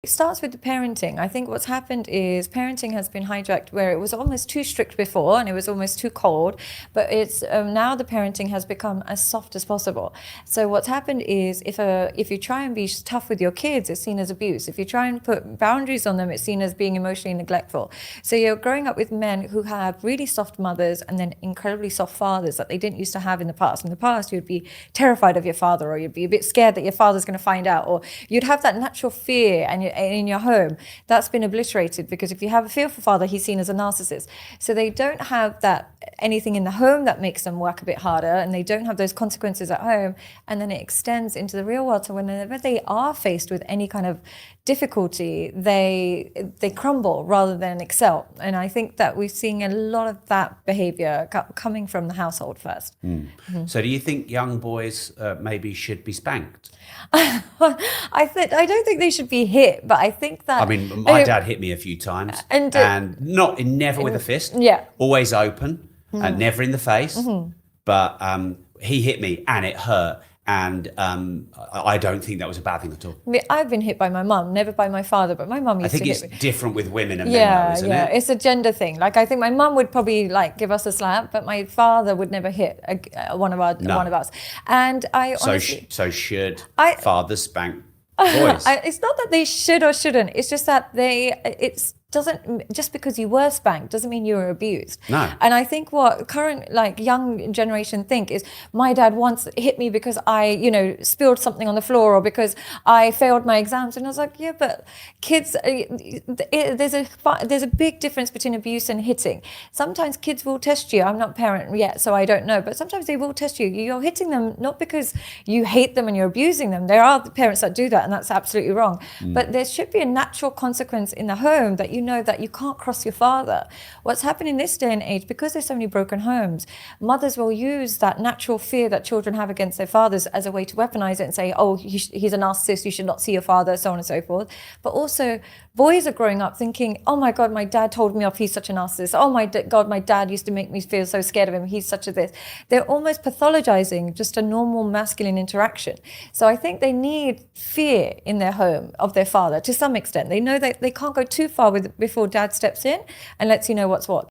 It starts with the parenting. I think what's happened is parenting has been hijacked where it was almost too strict before and it was almost too cold, but it's now the parenting has become as soft as possible. So what's happened is if you try and be tough with your kids, it's seen as abuse. If you try and put boundaries on them, it's seen as being emotionally neglectful. So you're growing up with men who have really soft mothers and then incredibly soft fathers that they didn't used to have in the past. In the past, you'd be terrified of your father, or you'd be a bit scared that your father's going to find out, or you'd have that natural fear and in your home. That's been obliterated because if you have a fearful father, he's seen as a narcissist. So they don't have that anything in the home that makes them work a bit harder, and they don't have those consequences at home, and then it extends into the real world. So whenever they are faced with any kind of difficulty, they crumble rather than excel. And I think that we're seeing a lot of that behavior coming from the household first. Mm-hmm. So do you think young boys maybe should be spanked? I don't think they should be hit, but I think that... I mean, my dad hit me a few times, and never with a fist, always open, and never in the face, but he hit me and it hurt. And I don't think that was a bad thing at all. I mean, I've been hit by my mum, never by my father, but my mum used to hit me. I think it's different with women and men, though, isn't it? It's a gender thing. Like, I think my mum would probably give us a slap, but my father would never hit one of us. And I honestly... So should fathers spank boys? It's not that they should or shouldn't. It's just that just because you were spanked doesn't mean you were abused. No. And I think what current young generation think is, my dad once hit me because I spilled something on the floor or because I failed my exams. And I was like, yeah, but kids, there's a big difference between abuse and hitting. Sometimes kids will test you. I'm not a parent yet, so I don't know, but sometimes they will test you. You're hitting them not because you hate them and you're abusing them. There are the parents that do that, and that's absolutely wrong. But there should be a natural consequence in the home that you know that you can't cross your father. What's happening in this day and age, because there's so many broken homes, mothers will use that natural fear that children have against their fathers as a way to weaponize it and say, oh, he's a narcissist, you should not see your father, so on and so forth. But also, boys are growing up thinking, oh my God, my dad told me off, he's such a narcissist. Oh my God, my dad used to make me feel so scared of him, he's such a this. They're almost pathologizing just a normal masculine interaction. So I think they need fear in their home of their father to some extent. They know that they can't go too far before dad steps in and lets you know what's what.